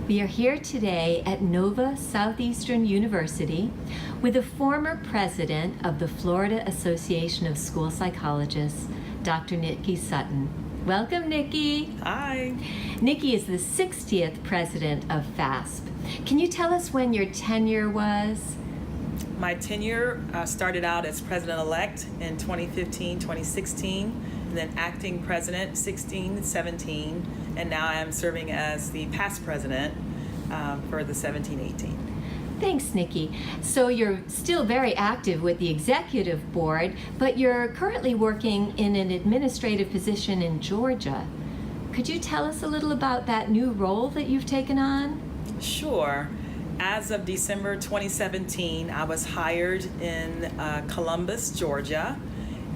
We are here today at Nova Southeastern University with the former president of the Florida Association of School Psychologists, Dr. Nikki Sutton. Welcome, Nikki. Hi. Nikki is the 60th president of FASP. Can you tell us when your tenure was? My tenure started out as president-elect in 2015, 2016, and then acting president 16, 17, and now I am serving as the past president for the 17, 18. Thanks, Nikki. So you're still very active with the executive board, but you're currently working in an administrative position in Georgia. Could you tell us a little about that new role that you've taken on? Sure. As of December 2017, I was hired in Columbus, Georgia,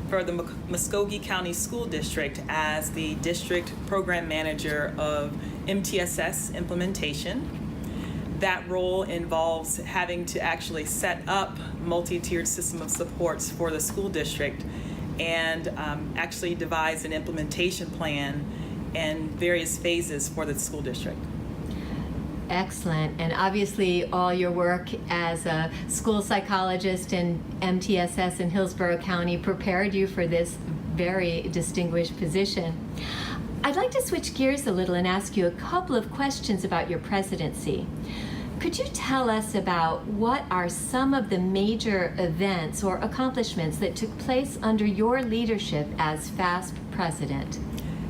for the Muskogee County School District as the district program manager of MTSS implementation. That role involves having to actually set up multi-tiered system of supports for the school district and actually devise an implementation plan and various phases for the school district. Excellent. And obviously all your work as a school psychologist in MTSS in Hillsborough County prepared you for this very distinguished position. I'd like to switch gears a little and ask you a couple of questions about your presidency. Could you tell us about what are some of the major events or accomplishments that took place under your leadership as FASP President?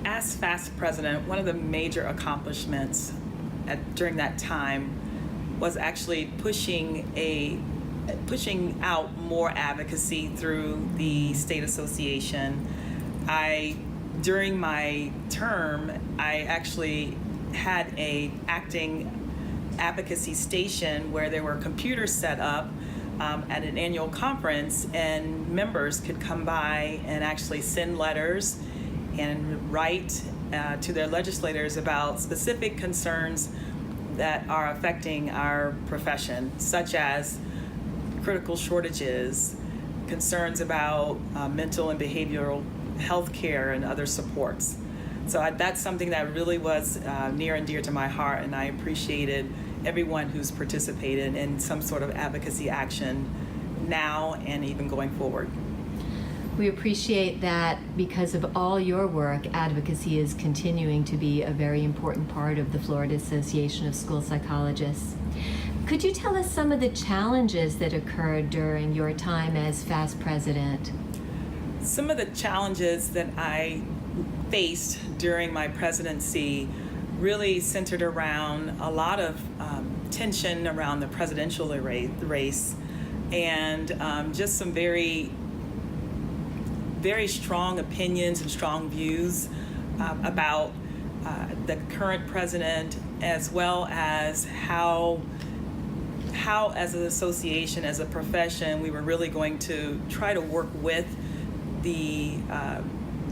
As FASP President, one of the major accomplishments during that time was actually pushing out more advocacy through the state association. During my term, I actually had a acting advocacy station where there were computers set up at an annual conference, and members could come by and actually send letters and write to their legislators about specific concerns that are affecting our profession, such as critical shortages, concerns about mental and behavioral health care and other supports. So that's something that really was near and dear to my heart, and I appreciated everyone who's participated in some sort of advocacy action now and even going forward. We appreciate that because of all your work, advocacy is continuing to be a very important part of the Florida Association of School Psychologists. Could you tell us some of the challenges that occurred during your time as FASP President? Some of the challenges that I faced during my presidency really centered around a lot of tension around the presidential race and just some very strong opinions and strong views about the current president, as well as how as an association, as a profession, we were really going to try to work with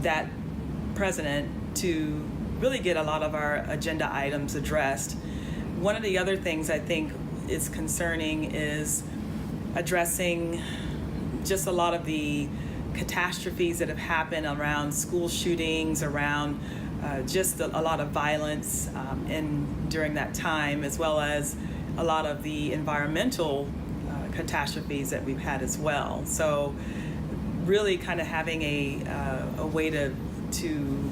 that president to really get a lot of our agenda items addressed. One of the other things I think is concerning is addressing just a lot of the catastrophes that have happened around school shootings, around just a lot of violence during that time, as well as a lot of the environmental catastrophes that we've had as well. So really kind of having a way to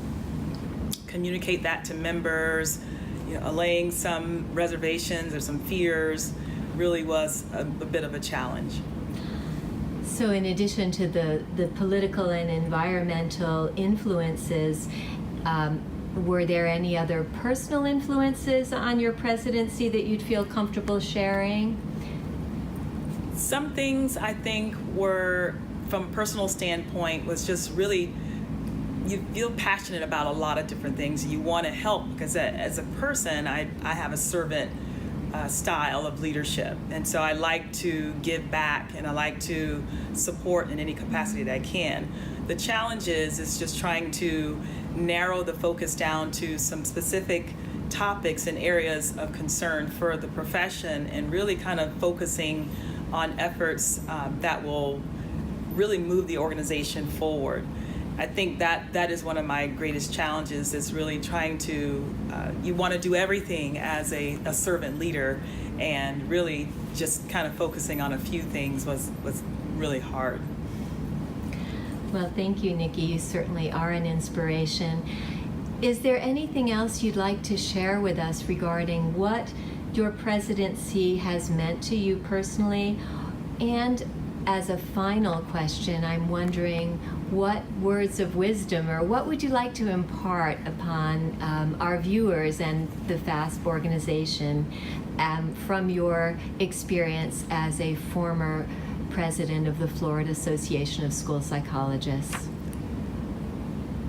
communicate that to members, allaying some reservations or some fears really was a bit of a challenge. So in addition to the political and environmental influences, were there any other personal influences on your presidency that you'd feel comfortable sharing? Some things I think were, from a personal standpoint, was just really, you feel passionate about a lot of different things. You want to help because as a person, I have a servant style of leadership. And so I like to give back and I like to support in any capacity that I can. The challenge is just trying to narrow the focus down to some specific topics and areas of concern for the profession and really kind of focusing on efforts that will really move the organization forward. I think that is one of my greatest challenges, is really trying to, you want to do everything as a servant leader, and really just kind of focusing on a few things was really hard. Well, thank you, Nikki. You certainly are an inspiration. Is there anything else you'd like to share with us regarding what your presidency has meant to you personally? And as a final question, I'm wondering what words of wisdom, or what would you like to impart upon our viewers and the FASP organization from your experience as a former president of the Florida Association of School Psychologists?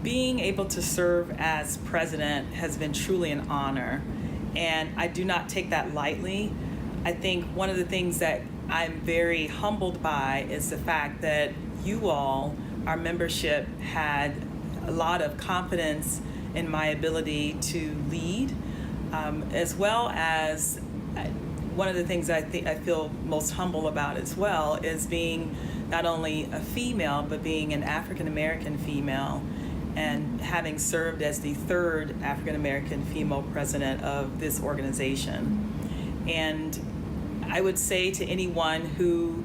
Being able to serve as president has been truly an honor, and I do not take that lightly. I think one of the things that I'm very humbled by is the fact that you all, our membership, had a lot of confidence in my ability to lead, as well as one of the things I feel most humble about as well is being not only a female, but being an African American female, and having served as the third African American female president of this organization. And I would say to anyone who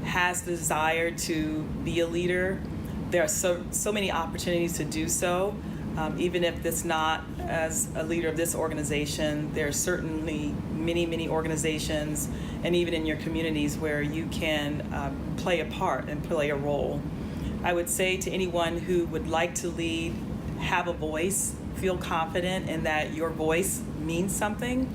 has the desire to be a leader, there are so many opportunities to do so. Even if it's not as a leader of this organization, there are certainly many organizations, and even in your communities, where you can play a part and play a role. I would say to anyone who would like to lead, have a voice, feel confident in that your voice means something.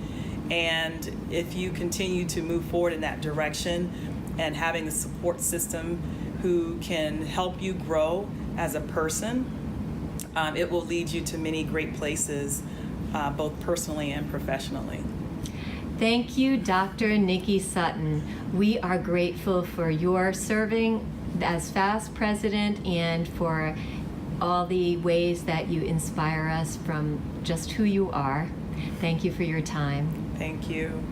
And if you continue to move forward in that direction, and having a support system who can help you grow as a person, it will lead you to many great places, both personally and professionally. Thank you, Dr. Nikki Sutton. We are grateful for your serving as FASP President, and for all the ways that you inspire us from just who you are. Thank you for your time. Thank you.